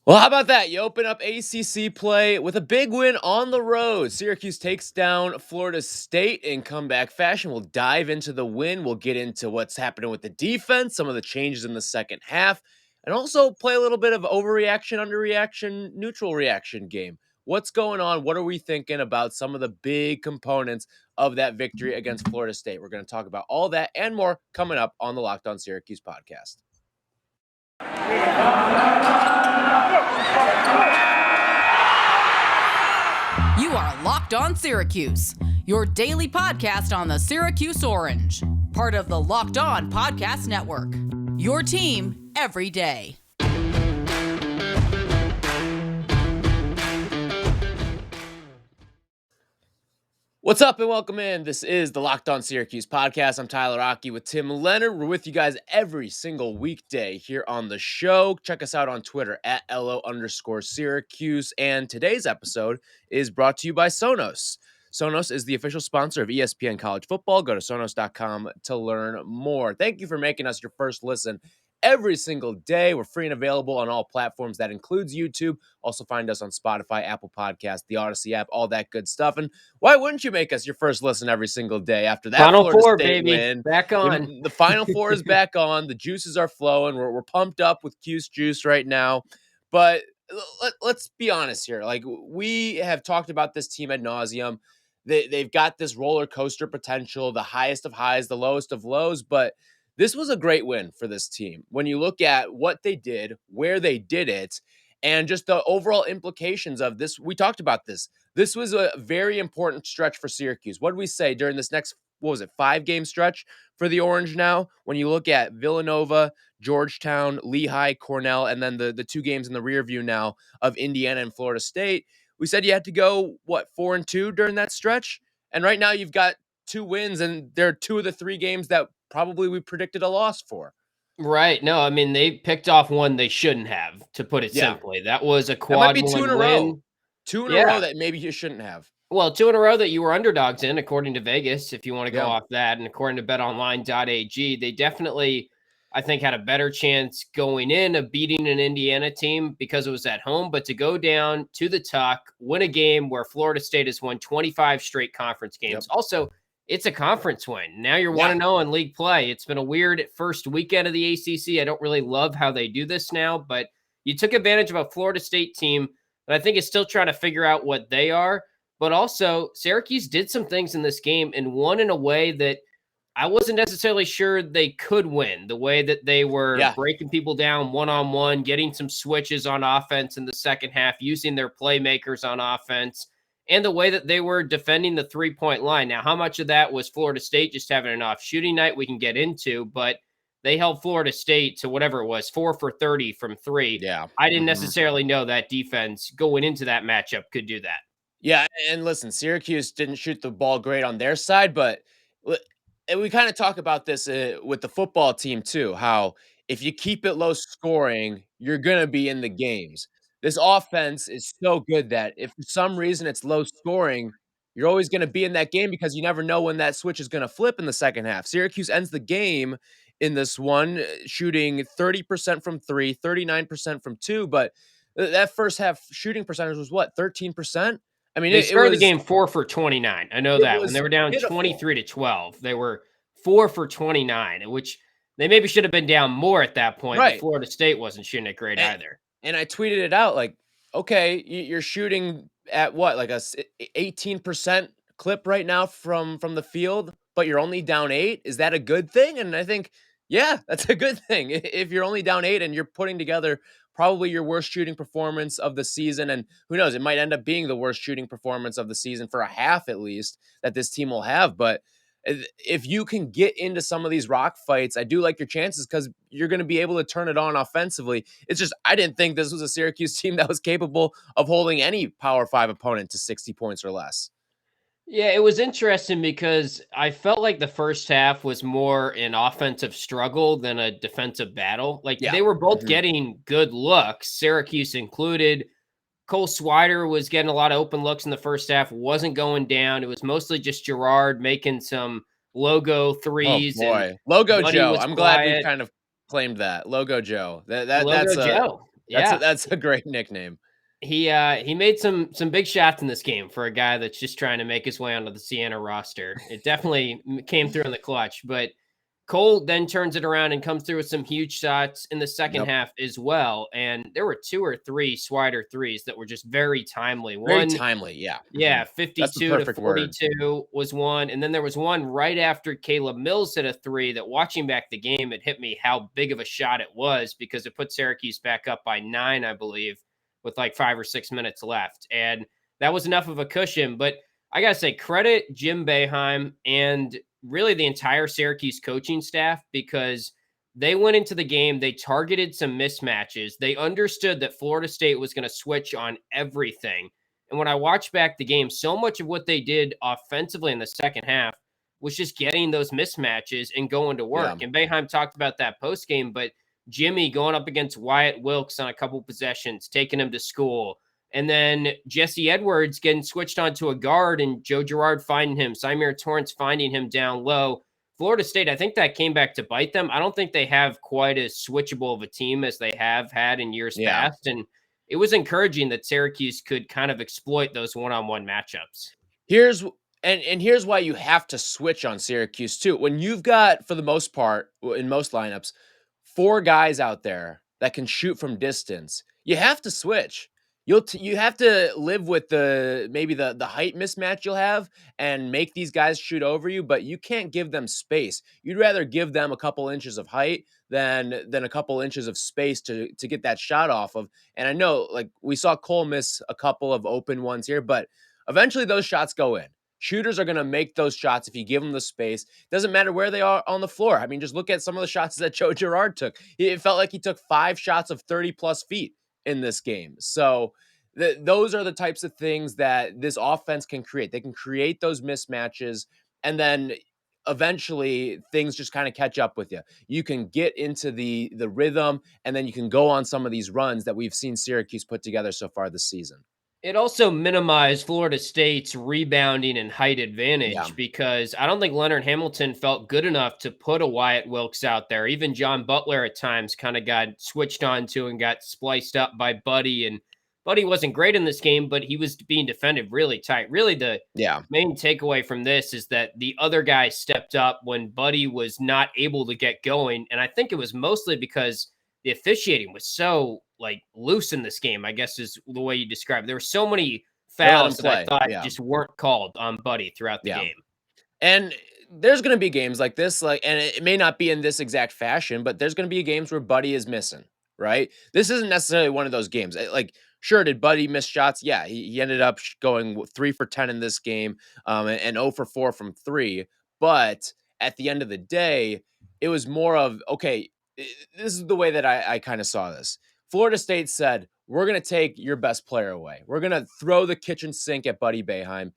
Well, how about that? You open up ACC play with a big win on the road. Syracuse takes down Florida State in comeback fashion. We'll dive into the win. We'll get into what's happening with the defense, some of the changes in the second half, and also play a little bit of overreaction, underreaction, neutral reaction game. What's going on? What are we thinking about some of the big components of that victory against Florida State? We're going to talk about all that and more coming up on the Locked On Syracuse podcast. You are Locked On Syracuse, your daily podcast on the Syracuse Orange, part of the Locked On Podcast Network, your team every day. What's up and welcome in. This is the Locked On Syracuse podcast. I'm Tyler Aki with Tim Leonard. We're with you guys every single weekday here on the show. Check us out on Twitter at LO_Syracuse. And today's episode is brought to you by Sonos. Sonos is the official sponsor of ESPN College Football. Go to Sonos.com to learn more. Thank you for making us your first listen every single day. We're free and available on all platforms. That includes YouTube. Also find us on Spotify, Apple Podcasts, the Odyssey app, all that good stuff. And why wouldn't you make us your first listen every single day after that Final Florida Four, State baby. win? Back on. The Final Four is back on. The juices are flowing. We're pumped up with Cuse juice right now. But let's be honest here. Like, we have talked about this team ad nauseum. They've got this roller coaster potential, the highest of highs, the lowest of lows, but this was a great win for this team. When you look at what they did, where they did it, and just the overall implications of this, we talked about this. This was a very important stretch for Syracuse. What did we say during this next, 5-game stretch for the Orange now? When you look at Villanova, Georgetown, Lehigh, Cornell, and then the two games in the rear view now of Indiana and Florida State, we said you had to go, 4-2 during that stretch? And right now you've got 2 wins, and they're 2 of the 3 games that probably we predicted a loss for. Right. No, I mean, they picked off one they shouldn't have, to put it simply. That was a quad That might be 2 one in a win. row. 2 in a row that maybe you shouldn't have. Well, 2 in a row that you were underdogs in, according to Vegas, if you want to go Yeah. off that. And according to BetOnline.ag, they definitely, I think, had a better chance going in of beating an Indiana team because it was at home. But to go down to the Tuck, win a game where Florida State has won 25 straight conference games. Yep. Also, it's a conference win. Now you're 1-0 in league play. It's been a weird first weekend of the ACC. I don't really love how they do this now, but you took advantage of a Florida State team that I think is still trying to figure out what they are. But also, Syracuse did some things in this game and won in a way that I wasn't necessarily sure they could win. The way that they were breaking people down one-on-one, getting some switches on offense in the second half, using their playmakers on offense, and the way that they were defending the three-point line. Now, how much of that was Florida State just having an off shooting night we can get into, but they held Florida State to whatever it was, 4 for 30 from 3. Yeah. I didn't necessarily know that defense going into that matchup could do that. Yeah, and listen, Syracuse didn't shoot the ball great on their side, but and we kind of talk about this with the football team too, how if you keep it low scoring, you're going to be in the games. This offense is so good that if for some reason it's low scoring, you're always going to be in that game because you never know when that switch is going to flip in the second half. Syracuse ends the game in this one, shooting 30% from 3, 39% from 2, but that first half shooting percentage was 13%? I mean, they started was the game 4 for 29. I know that when they were down 23-12, they were 4 for 29, which they maybe should have been down more at that point. Right. But Florida State wasn't shooting it great either. And I tweeted it out like, okay, you're shooting at like a 18% clip right now from the field, but you're only down 8. Is that a good thing? And I think, yeah, that's a good thing. If you're only down 8 and you're putting together probably your worst shooting performance of the season, and who knows, it might end up being the worst shooting performance of the season for a half at least that this team will have. But if you can get into some of these rock fights, I do like your chances because you're going to be able to turn it on offensively. It's just, I didn't think this was a Syracuse team that was capable of holding any Power 5 opponent to 60 points or less. Yeah, it was interesting because I felt like the first half was more an offensive struggle than a defensive battle. Like they were both getting good looks, Syracuse included. Cole Swider was getting a lot of open looks in the first half, wasn't going down. It was mostly just Girard making some logo threes. Oh boy, Logo Joe. I'm glad we kind of claimed that. Logo Joe. That's Joe. Yeah. That's a great nickname. He made some big shots in this game for a guy that's just trying to make his way onto the Siena roster. It definitely came through in the clutch, but Cole then turns it around and comes through with some huge shots in the second Yep. half as well. And there were 2 or 3 Swider threes that were just very timely. Very One, timely, yeah. yeah, That's the 52 to perfect word. 42 was one. And then there was one right after Caleb Mills hit a three that, watching back the game, it hit me how big of a shot it was, because it put Syracuse back up by 9, I believe, with like 5 or 6 minutes left. And that was enough of a cushion. But I got to say, credit Jim Boeheim and really the entire Syracuse coaching staff, because they went into the game, they targeted some mismatches. They understood that Florida State was going to switch on everything. And when I watched back the game, so much of what they did offensively in the second half was just getting those mismatches and going to work. Yeah. And Boeheim talked about that post game, but Jimmy going up against Wyatt Wilkes on a couple possessions, taking him to school. And then Jesse Edwards getting switched onto a guard and Joe Girard finding him, Symir Torrance finding him down low. Florida State, I think that came back to bite them. I don't think they have quite as switchable of a team as they have had in years past. And it was encouraging that Syracuse could kind of exploit those one-on-one matchups. Here's why you have to switch on Syracuse too. When you've got, for the most part, in most lineups, 4 guys out there that can shoot from distance, you have to switch. You have to live with maybe the height mismatch you'll have and make these guys shoot over you, but you can't give them space. You'd rather give them a couple inches of height than a couple inches of space to get that shot off of. And I know, like, we saw Cole miss a couple of open ones here, but eventually those shots go in. Shooters are going to make those shots if you give them the space. Doesn't matter where they are on the floor. I mean, just look at some of the shots that Joe Girard took. It felt like he took 5 shots of 30 plus feet in this game. So those are the types of things that this offense can create. They can create those mismatches, and then eventually things just kind of catch up with you. You can get into the rhythm, and then you can go on some of these runs that we've seen Syracuse put together so far this season. It also minimized Florida State's rebounding and height advantage, because I don't think Leonard Hamilton felt good enough to put a Wyatt Wilkes out there. Even John Butler at times kind of got switched onto and got spliced up by Buddy. And Buddy wasn't great in this game, but he was being defended really tight. Really, the main takeaway from this is that the other guy stepped up when Buddy was not able to get going. And I think it was mostly because the officiating was so loose in this game, I guess is the way you describe it. There were so many fouls that I thought just weren't called on Buddy throughout the game. And there's going to be games like this, and it may not be in this exact fashion, but there's going to be games where Buddy is missing, right? This isn't necessarily one of those games. Sure, did Buddy miss shots? Yeah, he ended up going 3 for 10 in this game, and 0 for 4 from 3. But at the end of the day, it was more of, okay, this is the way that I kind of saw this. Florida State said, we're going to take your best player away. We're going to throw the kitchen sink at Buddy Boeheim.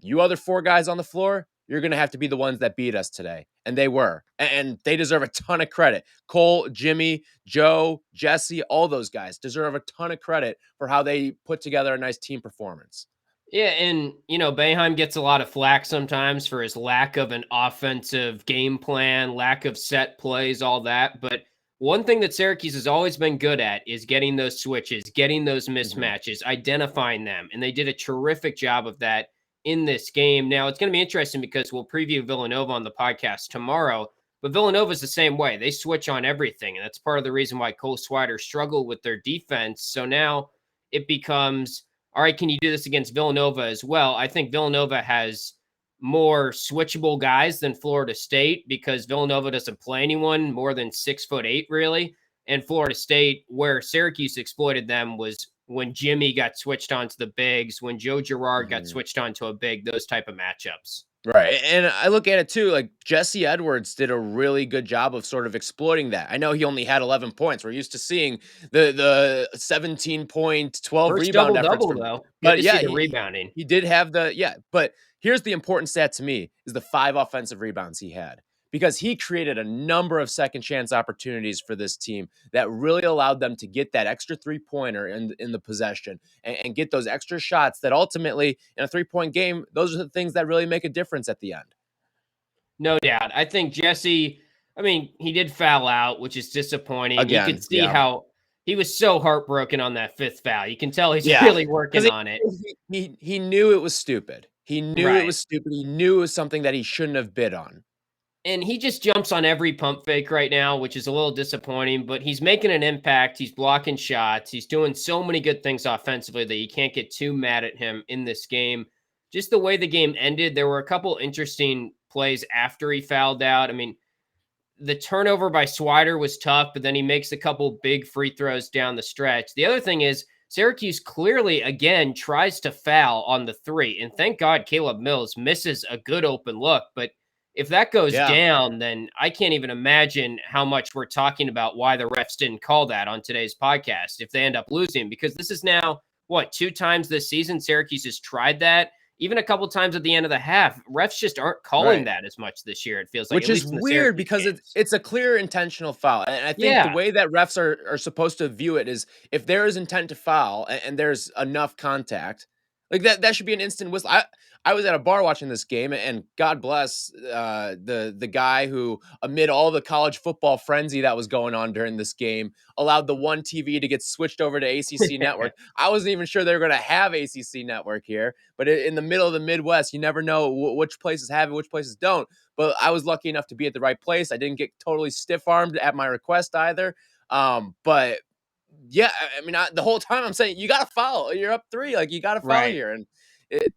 You other 4 guys on the floor, you're going to have to be the ones that beat us today. And they were. And they deserve a ton of credit. Cole, Jimmy, Joe, Jesse, all those guys deserve a ton of credit for how they put together a nice team performance. Yeah, and, Boeheim gets a lot of flack sometimes for his lack of an offensive game plan, lack of set plays, all that. But one thing that Syracuse has always been good at is getting those switches, getting those mismatches, identifying them. And they did a terrific job of that in this game. Now, it's going to be interesting because we'll preview Villanova on the podcast tomorrow. But Villanova is the same way. They switch on everything. And that's part of the reason why Cole Swider struggled with their defense. So now it becomes, all right, can you do this against Villanova as well? I think Villanova has more switchable guys than Florida State, because Villanova doesn't play anyone more than 6'8", really. And Florida State, where Syracuse exploited them, was when Jimmy got switched onto the bigs, when Joe Girard got switched onto a big, those type of matchups. Right. And I look at it too, like Jesse Edwards did a really good job of sort of exploiting that. I know he only had 11 points. We're used to seeing the 17 point, 12 First rebound efforts. Double, though. But yeah, the rebounding. He did have but here's the important stat to me is the 5 offensive rebounds he had, because he created a number of second chance opportunities for this team that really allowed them to get that extra 3-pointer in the possession and get those extra shots that ultimately in a 3-point game, those are the things that really make a difference at the end. No doubt. I think Jesse, he did foul out, which is disappointing. Again, you could see how He was so heartbroken on that 5th foul. You can tell he's Yeah, really working because on it. he knew it was stupid. He knew it Right. was stupid. He knew it was something that he shouldn't have bid on. And he just jumps on every pump fake right now, which is a little disappointing, but he's making an impact. He's blocking shots. He's doing so many good things offensively that you can't get too mad at him in this game. Just the way the game ended, there were a couple interesting plays after he fouled out. I mean, the turnover by Swider was tough, but then he makes a couple big free throws down the stretch. The other thing is Syracuse clearly, again, tries to foul on the 3. And thank God Caleb Mills misses a good open look. But if that goes Yeah. down, then I can't even imagine how much we're talking about why the refs didn't call that on today's podcast if they end up losing. Because this is now, 2 times this season Syracuse has tried that. Even a couple times at the end of the half, refs just aren't calling that as much this year, it feels like. Which is weird because it's a clear intentional foul. And I think the way that refs are supposed to view it is if there is intent to foul and there's enough contact, like that should be an instant whistle. I was at a bar watching this game, and God bless the guy who, amid all the college football frenzy that was going on during this game, allowed the one TV to get switched over to ACC Network. I wasn't even sure they were going to have ACC Network here, but in the middle of the Midwest, you never know which places have it, which places don't. But I was lucky enough to be at the right place. I didn't get totally stiff-armed at my request either. But yeah, I mean, the whole time I'm saying, you got to foul. You're up 3. Like, you got to foul here. And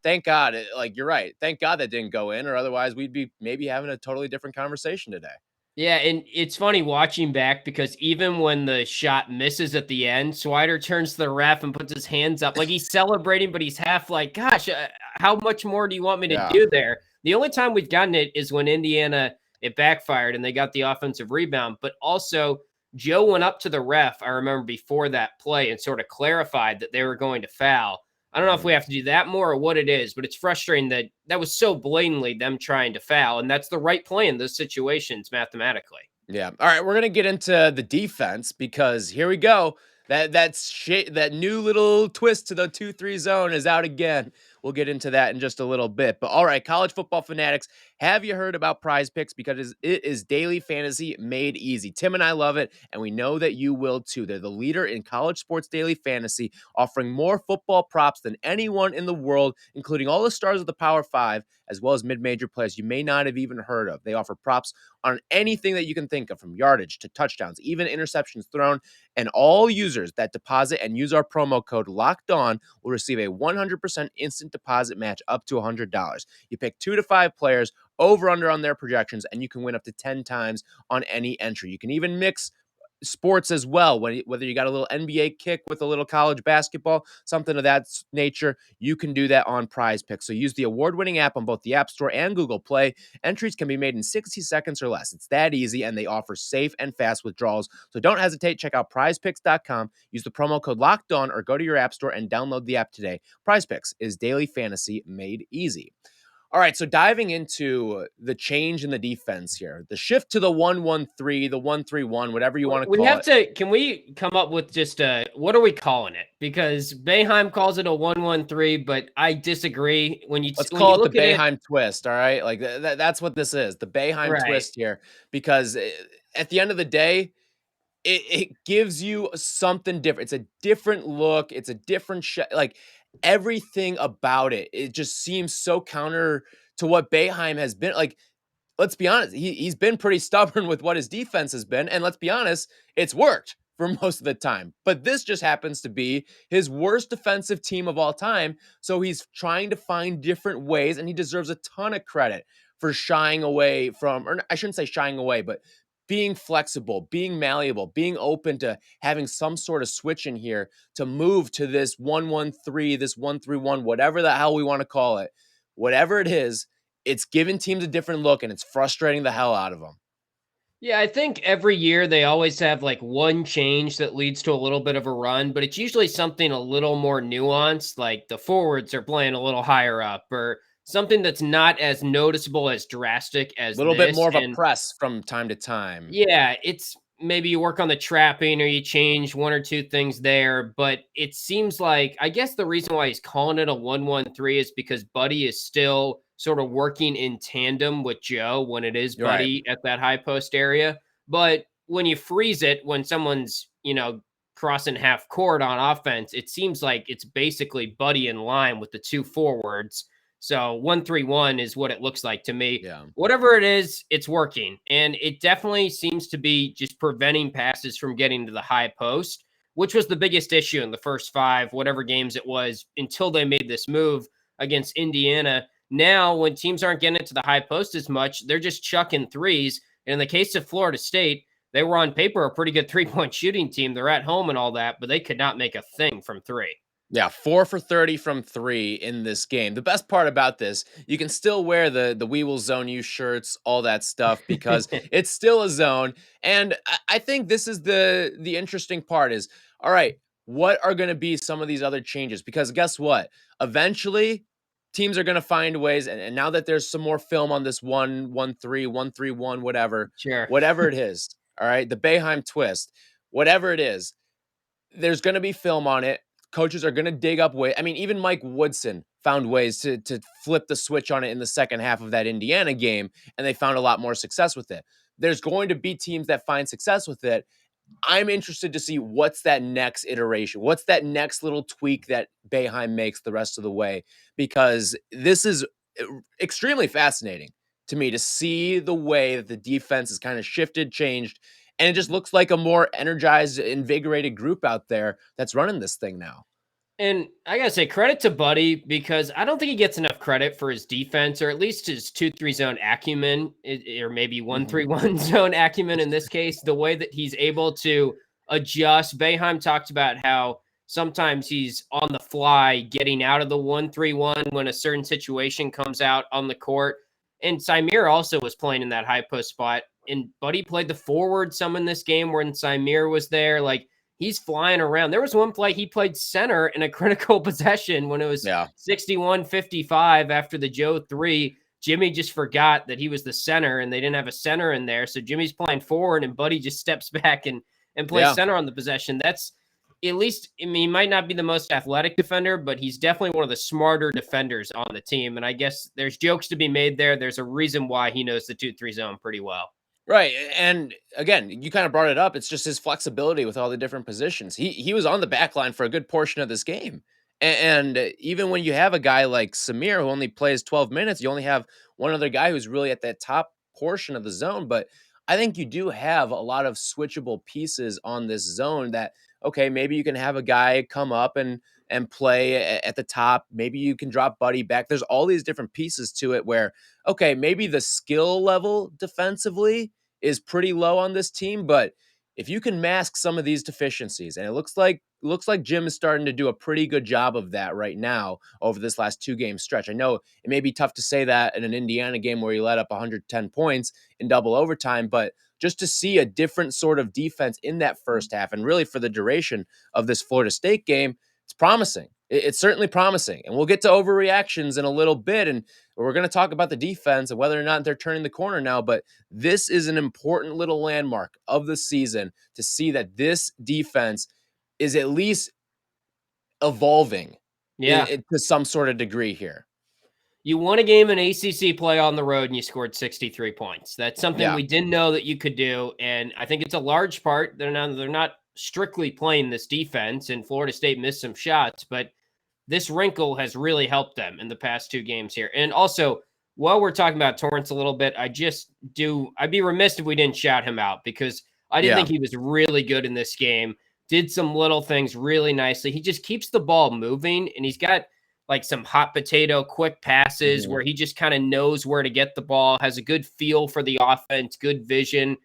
thank God, like, you're right. Thank God that didn't go in, or otherwise we'd be maybe having a totally different conversation today. Yeah, and it's funny watching back because even when the shot misses at the end, Swider turns to the ref and puts his hands up. Like, he's celebrating, but he's half like, gosh, how much more do you want me to do there? The only time we've gotten it is when Indiana, it backfired and they got the offensive rebound. But also, Joe went up to the ref, I remember, before that play and sort of clarified that they were going to foul. I don't know if we have to do that more or what it is, but it's frustrating that that was so blatantly them trying to foul, and that's the right play in those situations mathematically. Yeah. All right, we're gonna get into the defense because here we go. That new little twist to the 2-3 zone is out again. We'll get into that in just a little bit. But all right, college football fanatics, have you heard about PrizePicks? Because it is daily fantasy made easy. Tim and I love it, and we know that you will too. They're the leader in college sports daily fantasy, offering more football props than anyone in the world, including all the stars of the Power 5, as well as mid-major players you may not have even heard of. They offer props on anything that you can think of, from yardage to touchdowns, even interceptions thrown. And all users that deposit and use our promo code Locked On will receive a 100% instant deposit match up to $100. You pick 2 to 5 players, over under on their projections, and you can win up to 10 times on any entry. You can even mix sports as well. Whether you got a little NBA kick with a little college basketball, something of that nature, you can do that on PrizePicks. So use the award-winning app on both the App Store and Google Play. Entries can be made in 60 seconds or less. It's that easy, and they offer safe and fast withdrawals. So don't hesitate. Check out PrizePicks.com. Use the promo code Locked On, or go to your App Store and download the app today. PrizePicks is daily fantasy made easy. All right, so diving into the change in the defense here, the shift to the 1-1-3, the 1-3-1, whatever you want to call it. Can we come up with just what are we calling it? Because Boeheim calls it a 1-1-3, but I disagree. Let's call it the Boeheim twist, all right? Like that's what this is, the Boeheim twist here, because at the end of the day, it gives you something different. It's a different look. It's a different like everything about it. It just seems so counter to what Boeheim has been. Like, let's be honest, he's been pretty stubborn with what his defense has been, and let's be honest, it's worked for most of the time. But this just happens to be his worst defensive team of all time, so he's trying to find different ways, and he deserves a ton of credit for shying away from, or I shouldn't say shying away, but being flexible, being malleable, being open to having some sort of switch in here to move to this 1-1-3, this 1-3-1, whatever the hell we want to call it. Whatever it is, it's giving teams a different look, and it's frustrating the hell out of them. Yeah, I think every year they always have like one change that leads to a little bit of a run, but it's usually something a little more nuanced, like the forwards are playing a little higher up, or something that's not as noticeable, as drastic as a little bit more of a press from time to time. Yeah, it's maybe you work on the trapping or you change 1 or 2 things there, but it seems like, I guess the reason why he's calling it a 1-1-3 is because Buddy is still sort of working in tandem with Joe when it is Buddy at that high post area. But when you freeze it, when someone's, crossing half court on offense, it seems like it's basically Buddy in line with the two forwards. So 1-3-1 is what it looks like to me. Yeah. Whatever it is, it's working. And it definitely seems to be just preventing passes from getting to the high post, which was the biggest issue in the first 5, whatever games it was, until they made this move against Indiana. Now, when teams aren't getting it to the high post as much, they're just chucking threes. And in the case of Florida State, they were on paper a pretty good three-point shooting team. They're at home and all that, but they could not make a thing from 3. Yeah, 4 for 30 from 3 in this game. The best part about this, you can still wear the "We Will Zone You" shirts, all that stuff, because it's still a zone. And I think this is the interesting part is, all right, what are going to be some of these other changes? Because guess what? Eventually, teams are going to find ways. And now that there's some more film on this 1-1-3, 1-3-1, Sure. whatever it is, all right, the Boeheim twist, whatever it is, there's going to be film on it. Coaches are going to dig up ways. I mean, even Mike Woodson found ways to flip the switch on it in the second half of that Indiana game, and they found a lot more success with it. There's going to be teams that find success with it. I'm interested to see what's that next iteration. What's that next little tweak that Boeheim makes the rest of the way? Because this is extremely fascinating to me to see the way that the defense has kind of shifted, changed, and it just looks like a more energized, invigorated group out there that's running this thing now. And I gotta say, credit to Buddy, because I don't think he gets enough credit for his defense, or at least his 2-3 zone acumen, or maybe 1-3-1 zone acumen in this case. The way that he's able to adjust. Boeheim talked about how sometimes he's on the fly, getting out of the 1-3-1 when a certain situation comes out on the court. And Symir also was playing in that high post spot. And Buddy played the forward some in this game when Symir was there. Like, he's flying around. There was one play he played center in a critical possession when it was 61-55 after the Joe 3. Jimmy just forgot that he was the center and they didn't have a center in there. So Jimmy's playing forward and Buddy just steps back and plays center on the possession. That's at least, I mean, he might not be the most athletic defender, but he's definitely one of the smarter defenders on the team. And I guess there's jokes to be made there. There's a reason why he knows the 2-3 zone pretty well. Right. And again, you kind of brought it up. It's just his flexibility with all the different positions. He was on the back line for a good portion of this game. And even when you have a guy like Symir who only plays 12 minutes, you only have one other guy who's really at that top portion of the zone. But I think you do have a lot of switchable pieces on this zone that, okay, maybe you can have a guy come up and play at the top. Maybe you can drop Buddy back. There's all these different pieces to it where, okay, maybe the skill level defensively is pretty low on this team, but if you can mask some of these deficiencies, and it looks like Jim is starting to do a pretty good job of that right now over this last 2-game stretch. I know it may be tough to say that in an Indiana game where you let up 110 points in double overtime, but just to see a different sort of defense in that first half and really for the duration of this Florida State game, it's promising. It's certainly promising. And we'll get to overreactions in a little bit. And we're going to talk about the defense and whether or not they're turning the corner now. But this is an important little landmark of the season to see that this defense is at least evolving to some sort of degree here. You won a game in ACC play on the road and you scored 63 points. That's something we didn't know that you could do. And I think it's a large part. They're not strictly playing this defense, and Florida State missed some shots, but this wrinkle has really helped them in the past 2 games here. And also, while we're talking about Torrance a little bit, I'd be remiss if we didn't shout him out, because I didn't think he was really good in this game. Did some little things really nicely. He just keeps the ball moving, and he's got like some hot potato quick passes where he just kind of knows where to get the ball, has a good feel for the offense, good vision.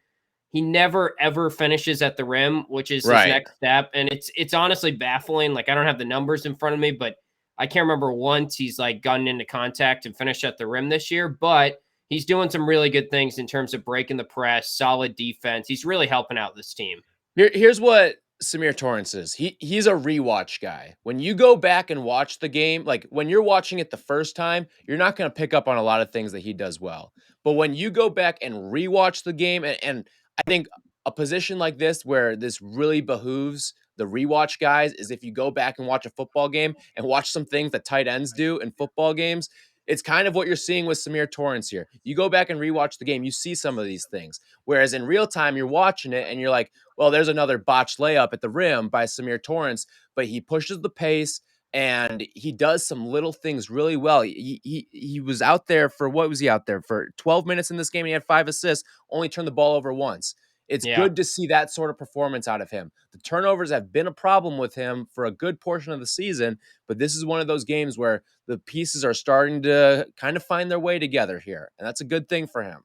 He never, ever finishes at the rim, which is his next step. And it's honestly baffling. Like, I don't have the numbers in front of me, but I can't remember once he's like gotten into contact and finished at the rim this year. But he's doing some really good things in terms of breaking the press, solid defense. He's really helping out this team. Here's what Symir Torrance is. He's a rewatch guy. When you go back and watch the game, like when you're watching it the first time, you're not going to pick up on a lot of things that he does well. But when you go back and rewatch the game, and I think a position like this where this really behooves the rewatch guys is if you go back and watch a football game and watch some things that tight ends do in football games. It's kind of what you're seeing with Samir Torrance here. You go back and rewatch the game, you see some of these things. Whereas in real time, you're watching it and you're like, well, there's another botched layup at the rim by Samir Torrance, but he pushes the pace and he does some little things really well. He was out there for, what was he out there for? 12 minutes in this game, and he had 5 assists, only turned the ball over once. It's Yeah. good to see that sort of performance out of him. The turnovers have been a problem with him for a good portion of the season, but this is one of those games where the pieces are starting to kind of find their way together here, and that's a good thing for him.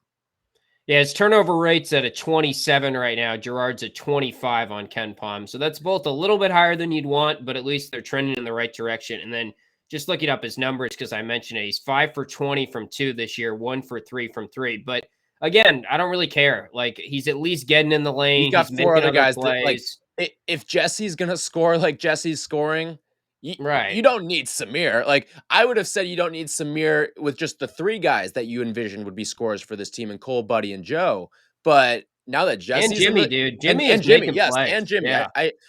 Yeah, his turnover rate's at a 27 right now. Gerard's at 25 on KenPom. So that's both a little bit higher than you'd want, but at least they're trending in the right direction. And then just looking up his numbers, because I mentioned it, he's 5 for 20 from 2 this year, 1 for 3 from 3. But again, I don't really care. Like, he's at least getting in the lane. He's got He's 4 making other guys that, like, plays. if Jesse's gonna score like Jesse's scoring, you Right. don't need Samir. Like, I would have said you don't need Samir with just the 3 guys that you envision would be scorers for this team, and Cole, Buddy, and Joe. But now that And Jesse's in Jimmy, the dude. Jimmy and is Jimmy, making yes, plays. and Jimmy. Yeah.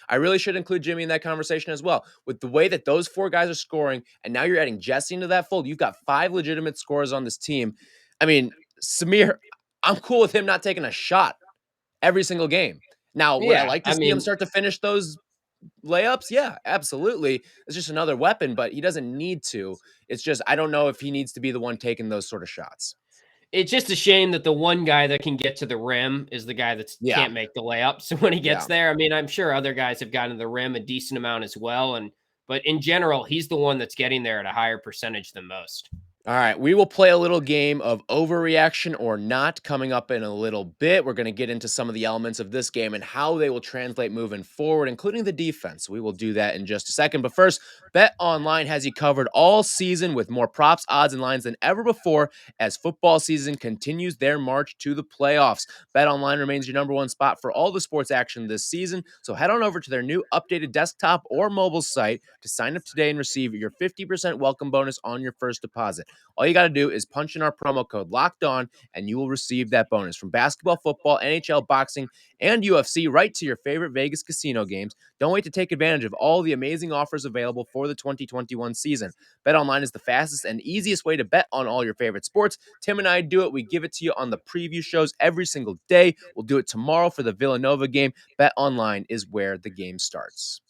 I really should include Jimmy in that conversation as well. With the way that those 4 guys are scoring, and now you're adding Jesse into that fold, you've got 5 legitimate scorers on this team. I mean, Samir, I'm cool with him not taking a shot every single game. Now, would I Yeah. like to I see him mean, start to finish those layups? Yeah, absolutely. It's just another weapon, but he doesn't need to. It's just, I don't know if he needs to be the one taking those sort of shots. it's just a shame that the one guy that can get to the rim is the guy that Yeah. can't make the layup. So when he gets Yeah. there, I mean, I'm sure other guys have gotten to the rim a decent amount as well. But in general, he's the one that's getting there at a higher percentage than most. All right, we will play a little game of overreaction or not coming up in a little bit. We're going to get into some of the elements of this game and how they will translate moving forward, including the defense. We will do that in just a second. But first, BetOnline has you covered all season with more props, odds, and lines than ever before as football season continues their march to the playoffs. BetOnline remains your number one spot for all the sports action this season. So head on over to their new updated desktop or mobile site to sign up today and receive your 50% welcome bonus on your first deposit. All you got to do is punch in our promo code Locked On, and you will receive that bonus from basketball, football, NHL, boxing, and UFC right to your favorite Vegas casino games. Don't wait to take advantage of all the amazing offers available for the 2021 season. BetOnline is the fastest and easiest way to bet on all your favorite sports. Tim and I do it. We give it to you on the preview shows every single day. We'll do it tomorrow for the Villanova game. BetOnline is where the game starts.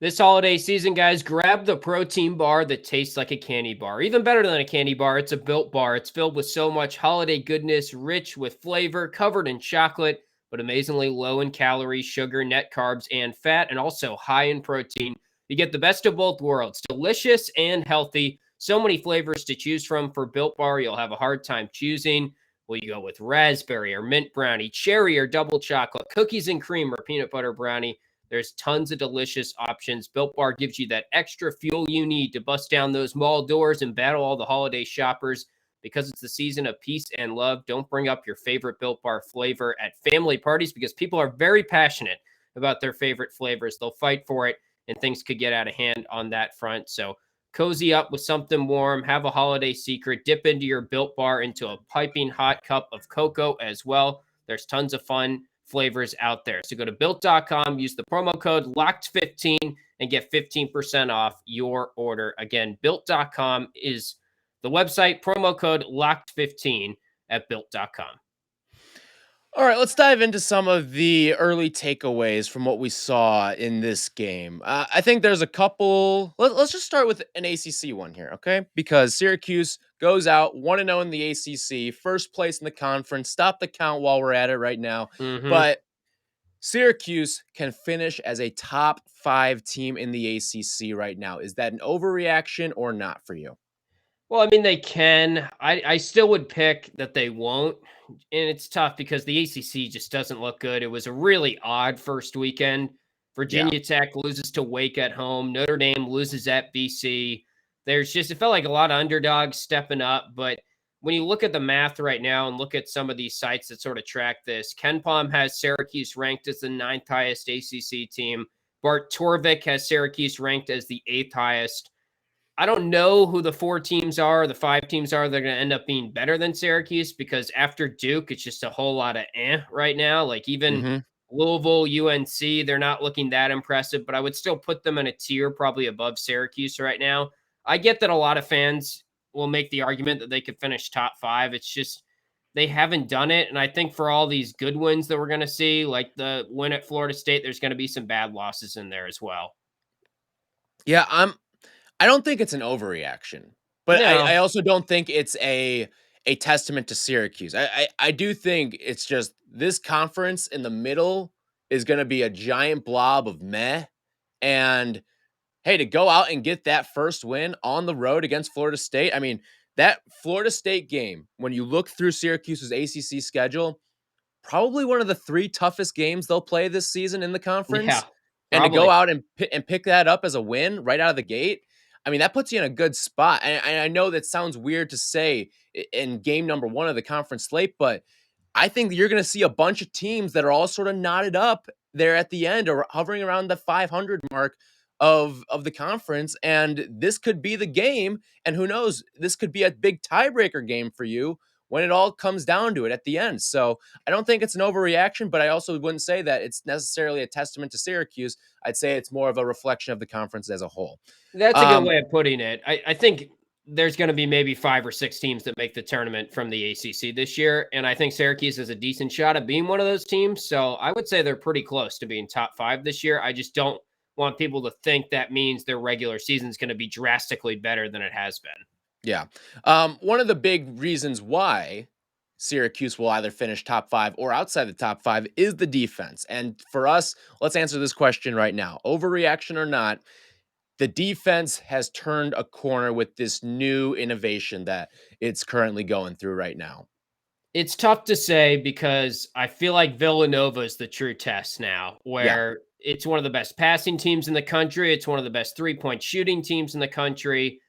This holiday season, guys, grab the protein bar that tastes like a candy bar. Even better than a candy bar, it's a Built Bar. It's filled with so much holiday goodness, rich with flavor, covered in chocolate, but amazingly low in calories, sugar, net carbs, and fat, and also high in protein. You get the best of both worlds, delicious and healthy. So many flavors to choose from for Built Bar, you'll have a hard time choosing. Will you go with raspberry or mint brownie, cherry or double chocolate, cookies and cream or peanut butter brownie? There's tons of delicious options. Built Bar gives you that extra fuel you need to bust down those mall doors and battle all the holiday shoppers. Because it's the season of peace and love, don't bring up your favorite Built Bar flavor at family parties because people are very passionate about their favorite flavors. They'll fight for it, and things could get out of hand on that front. So cozy up with something warm, have a holiday secret, dip into your Built Bar into a piping hot cup of cocoa as well. There's tons of fun flavors out there. So go to built.com, use the promo code LOCKED15 and get 15% off your order. Again, built.com is the website, promo code LOCKED15 at built.com. All right, let's dive into some of the early takeaways from what we saw in this game. I think there's a couple. Let's just start with an ACC one here, okay? Because Syracuse goes out 1-0 in the ACC, first place in the conference. Stop the count while we're at it right now. But Syracuse can finish as a top 5 team in the ACC right now. Is that an overreaction or not for you? Well, I mean, they can. I still would pick that they won't. And it's tough because the ACC just doesn't look good. It was a really odd first weekend. Virginia Tech loses to Wake at home. Notre Dame loses at BC. It felt like a lot of underdogs stepping up. But when you look at the math right now and look at some of these sites that sort of track this, KenPom has Syracuse ranked as the 9th highest ACC team. Bart Torvik has Syracuse ranked as the 8th highest. I don't know who the 4 teams are, the 5 teams are that are going to end up being better than Syracuse because after Duke, it's just a whole lot of right now. Like even Louisville, UNC, they're not looking that impressive, but I would still put them in a tier probably above Syracuse right now. I get that a lot of fans will make the argument that they could finish top 5. It's just they haven't done it. And I think for all these good wins that we're going to see, like the win at Florida State, there's going to be some bad losses in there as well. Yeah, I don't think it's an overreaction, but No. I also don't think it's a testament to Syracuse. I do think it's just this conference in the middle is going to be a giant blob of meh. And hey, to go out and get that first win on the road against Florida State, I mean, that Florida State game, when you look through Syracuse's ACC schedule, probably one of the 3 toughest games they'll play this season in the Yeah, conference. And to probably. go out and pick that up as a win right out of the gate, I mean, that puts you in a good spot. And I know that sounds weird to say in game number 1 of the conference slate, but I think that you're going to see a bunch of teams that are all sort of knotted up there at the end or hovering around the 500 mark of the conference. And this could be the game. And who knows, this could be a big tiebreaker game for you when it all comes down to it at the end. So I don't think it's an overreaction, but I also wouldn't say that it's necessarily a testament to Syracuse. I'd say it's more of a reflection of the conference as a whole. That's a good way of putting it. I think there's going to be maybe 5 or 6 teams that make the tournament from the ACC this year. And I think Syracuse has a decent shot at being one of those teams. So I would say they're pretty close to being top 5 this year. I just don't want people to think that means their regular season is going to be drastically better than it has been. Yeah. One of the big reasons why Syracuse will either finish top 5 or outside the top 5 is the defense. And for us, let's answer this question right now. Overreaction or not, the defense has turned a corner with this new innovation that it's currently going through right now. It's tough to say because I feel like Villanova is the true test now, where it's one of the best passing teams in the country. It's one of the best 3-point shooting teams in the country.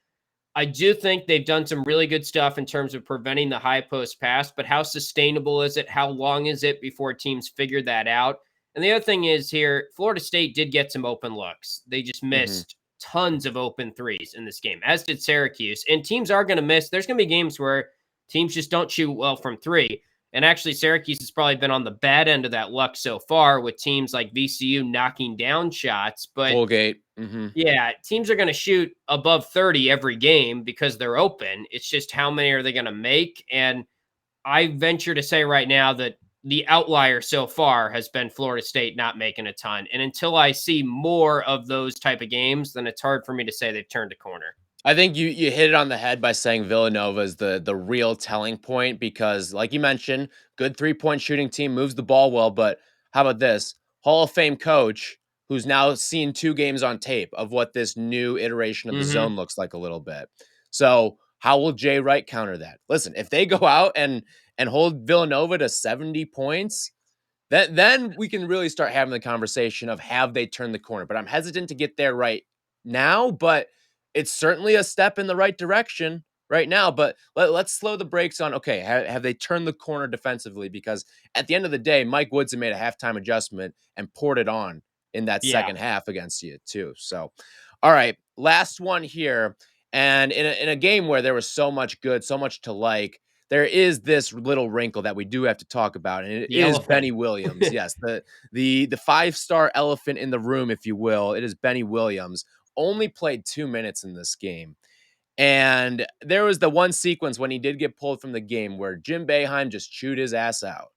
I do think they've done some really good stuff in terms of preventing the high post pass, but how sustainable is it? How long is it before teams figure that out? And the other thing is here, Florida State did get some open looks. They just missed tons of open threes in this game, as did Syracuse. And teams are going to miss. There's going to be games where teams just don't shoot well from 3. And actually, Syracuse has probably been on the bad end of that luck so far with teams like VCU knocking down shots. But Colgate. yeah, teams are going to shoot above 30 every game because they're open. It's just how many are they going to make? And I venture to say right now that the outlier so far has been Florida State not making a ton. And until I see more of those type of games, then it's hard for me to say they've turned a corner. I think you hit it on the head by saying Villanova is the real telling point because, like you mentioned, good 3-point shooting team, moves the ball well. But how about this? Hall of Fame coach who's now seen 2 games on tape of what this new iteration of the zone looks like a little bit. So how will Jay Wright counter that? Listen, if they go out and hold Villanova to 70 points, then we can really start having the conversation of have they turned the corner. But I'm hesitant to get there right now, but it's certainly a step in the right direction right now. But let's slow the brakes on, okay, have they turned the corner defensively? Because at the end of the day, Mike Woodson made a halftime adjustment and poured it on in that second half against you too. So, all right, last one here. And in a game where there was so much good, so much to like, there is this little wrinkle that we do have to talk about, and it is Benny Williams. Yes, the 5-star elephant in the room, if you will. It is Benny Williams. Only played 2 minutes in this game. And there was the one sequence when he did get pulled from the game where Jim Boeheim just chewed his ass out.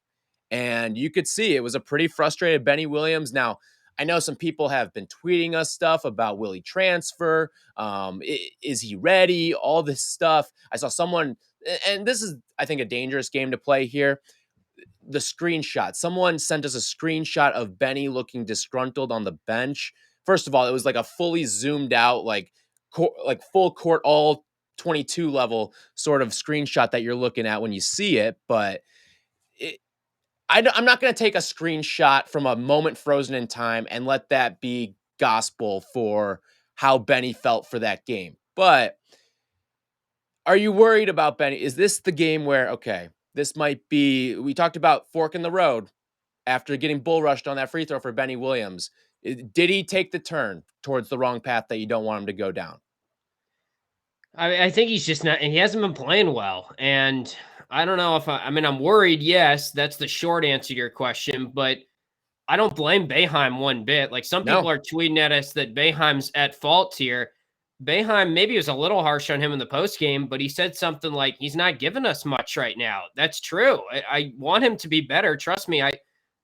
And you could see it was a pretty frustrated Benny Williams. Now, I know some people have been tweeting us stuff about will he transfer? Is he ready? All this stuff. I saw someone, and this is, I think, a dangerous game to play here. The screenshot. Someone sent us a screenshot of Benny looking disgruntled on the bench. First of all, it was like a fully zoomed out, like full court, all 22 level sort of screenshot that you're looking at when you see it. But I'm not going to take a screenshot from a moment frozen in time and let that be gospel for how Benny felt for that game. But are you worried about Benny? Is this the game where, okay, this might be, we talked about fork in the road after getting bull rushed on that free throw for Benny Williams. Did he take the turn towards the wrong path that you don't want him to go down? I think he's just not, and he hasn't been playing well. And I don't know if I'm worried. Yes, that's the short answer to your question, but I don't blame Boeheim one bit. Like some people are tweeting at us that Boeheim's at fault here. Boeheim maybe was a little harsh on him in the post game, but he said something like, he's not giving us much right now. That's true. I want him to be better. Trust me.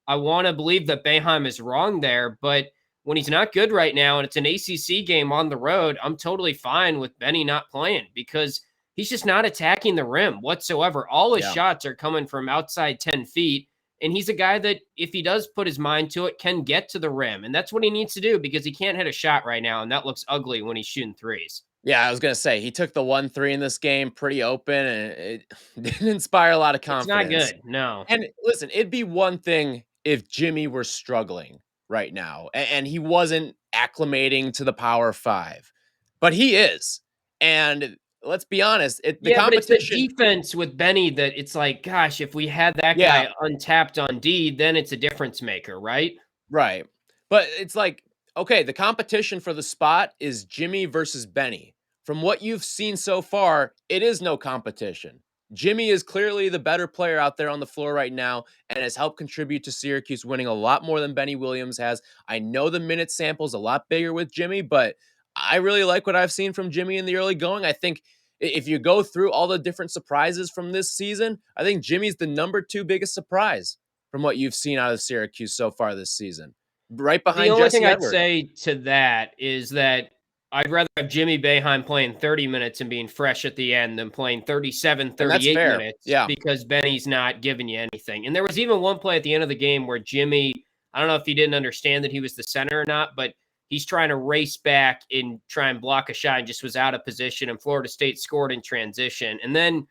I want to believe that Boeheim is wrong there, but when he's not good right now and it's an ACC game on the road, I'm totally fine with Benny not playing because he's just not attacking the rim whatsoever. All his shots are coming from outside 10 feet. And he's a guy that, if he does put his mind to it, can get to the rim. And that's what he needs to do because he can't hit a shot right now. And that looks ugly when he's shooting threes. Yeah, I was going to say, he took the 1-3 in this game pretty open, and it didn't inspire a lot of confidence. It's not good, no. And listen, it'd be one thing if Jimmy were struggling right now and he wasn't acclimating to the Power 5. But he is. And let's be honest, the competition. But it's the defense with Benny that it's like, gosh, if we had that guy untapped on D, then it's a difference maker, right? Right. But it's like, okay, the competition for the spot is Jimmy versus Benny. From what you've seen so far, it is no competition. Jimmy is clearly the better player out there on the floor right now and has helped contribute to Syracuse winning a lot more than Benny Williams has. I know the minute sample's a lot bigger with Jimmy, but I really like what I've seen from Jimmy in the early going. I think if you go through all the different surprises from this season, I think Jimmy's the number 2 biggest surprise from what you've seen out of Syracuse so far this season. Right behind The only Jesse thing Edwards. I'd say to that is that I'd rather have Jimmy Boeheim playing 30 minutes and being fresh at the end than playing 37, 38 minutes because Benny's not giving you anything. And there was even one play at the end of the game where Jimmy, I don't know if he didn't understand that he was the center or not, but he's trying to race back and try and block a shot and just was out of position, and Florida State scored in transition. And then,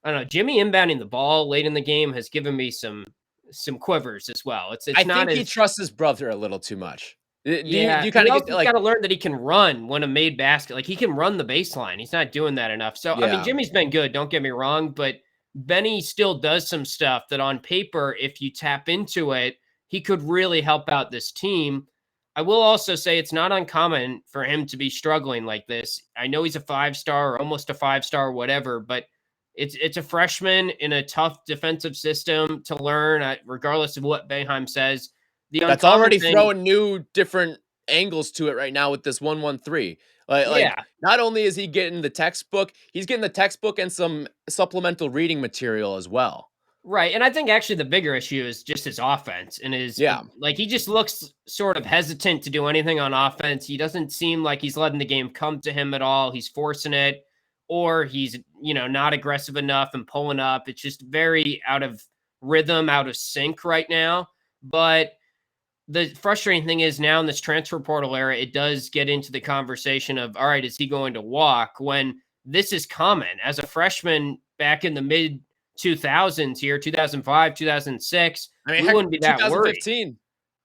I don't know, Jimmy inbounding the ball late in the game has given me some quivers as well. I think he trusts his brother a little too much. You kind of got to learn that he can run when a made basket. Like, he can run the baseline. He's not doing that enough. So, I mean, Jimmy's been good. Don't get me wrong. But Benny still does some stuff that on paper, if you tap into it, he could really help out this team. I will also say it's not uncommon for him to be struggling like this. I know he's a 5-star or almost a 5-star, whatever, but it's a freshman in a tough defensive system to learn, regardless of what Boeheim says. That's already throwing new, different angles to it right now with this 1-1-3. Like, not only is he getting the textbook, he's getting the textbook and some supplemental reading material as well. Right. And I think actually the bigger issue is just his offense and like, he just looks sort of hesitant to do anything on offense. He doesn't seem like he's letting the game come to him at all. He's forcing it, or he's, not aggressive enough and pulling up. It's just very out of rhythm, out of sync right now. But the frustrating thing is now in this transfer portal era, it does get into the conversation of, all right, is he going to walk, when this is common as a freshman back in the mid 2000s here, 2005, 2006. I mean, we wouldn't be that 2015. worried.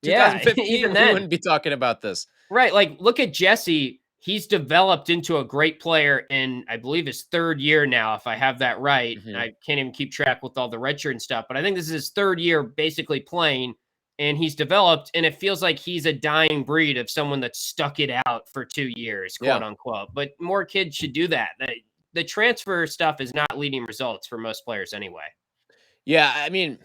2015, even then, we wouldn't be talking about this. Right. Like, look at Jesse. He's developed into a great player in, I believe, his 3rd year now, if I have that right. Mm-hmm. I can't even keep track with all the redshirt and stuff, but I think this is his 3rd year basically playing, and he's developed, and it feels like he's a dying breed of someone that's stuck it out for 2 years, quote unquote. But more kids should do that. The transfer stuff is not leading results for most players anyway. Yeah, I mean,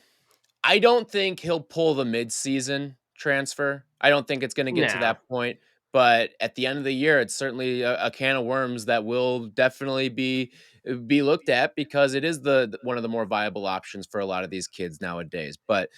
I don't think he'll pull the mid-season transfer. I don't think it's going to get to that point. But at the end of the year, it's certainly a can of worms that will definitely be looked at, because it is one of the more viable options for a lot of these kids nowadays. But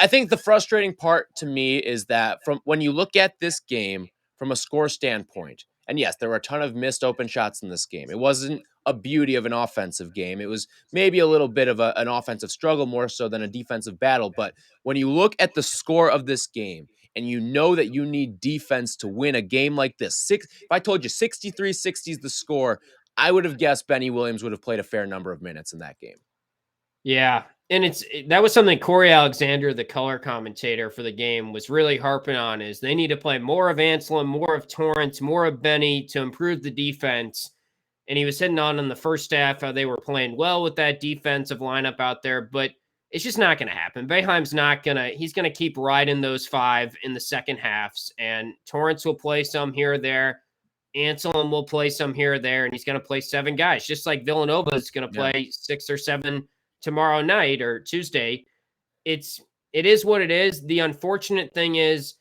I think the frustrating part to me is that from when you look at this game from a score standpoint, and yes, there were a ton of missed open shots in this game. It wasn't a beauty of an offensive game. It was maybe a little bit of an offensive struggle more so than a defensive battle. But when you look at the score of this game, and you know that you need defense to win a game like this, if I told you 63-60 is the score, I would have guessed Benny Williams would have played a fair number of minutes in that game. Yeah. And that was something Corey Alexander, the color commentator for the game, was really harping on, is they need to play more of Anselm, more of Torrance, more of Benny to improve the defense. And he was hitting on in the first half how they were playing well with that defensive lineup out there, but it's just not going to happen. Boeheim's he's going to keep riding those 5 in the second halves, and Torrance will play some here or there. Anselm will play some here or there, and he's going to play 7 guys, just like Villanova is going to play 6 or 7 tomorrow night or Tuesday. It is what it is. The unfortunate thing is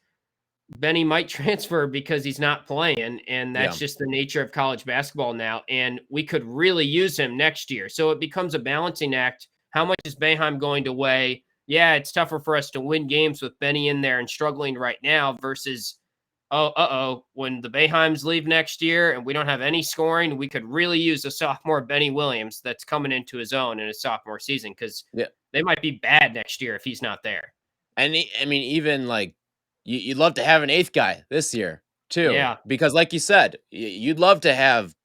Benny might transfer because he's not playing, and Yeah. that's just the nature of college basketball now, and we could really use him next year. So it becomes a balancing act. How much is Boeheim going to weigh? Yeah, it's tougher for us to win games with Benny in there and struggling right now versus, when the Boeheims leave next year and we don't have any scoring, we could really use a sophomore Benny Williams that's coming into his own in his sophomore season because they might be bad next year if he's not there. And I mean, even like you'd love to have an eighth guy this year too, Yeah. because like you said, you'd love to have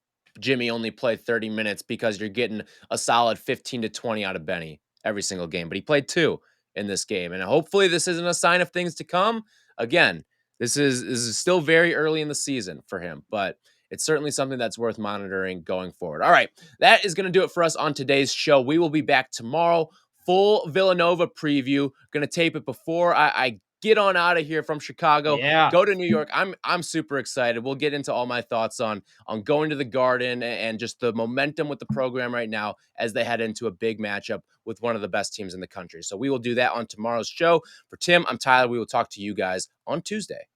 Jimmy only play 30 minutes because you're getting a solid 15 to 20 out of Benny every single game. But he played 2 in this game, and hopefully this isn't a sign of things to come. Again, this is still very early in the season for him, but it's certainly something that's worth monitoring going forward. All right, that is going to do it for us on today's show. We will be back tomorrow. Full Villanova preview. Going to tape it before I get on out of here from Chicago. Yeah. Go to New York. I'm super excited. We'll get into all my thoughts on going to the Garden and just the momentum with the program right now as they head into a big matchup with one of the best teams in the country. So we will do that on tomorrow's show. For Tim, I'm Tyler. We will talk to you guys on Tuesday.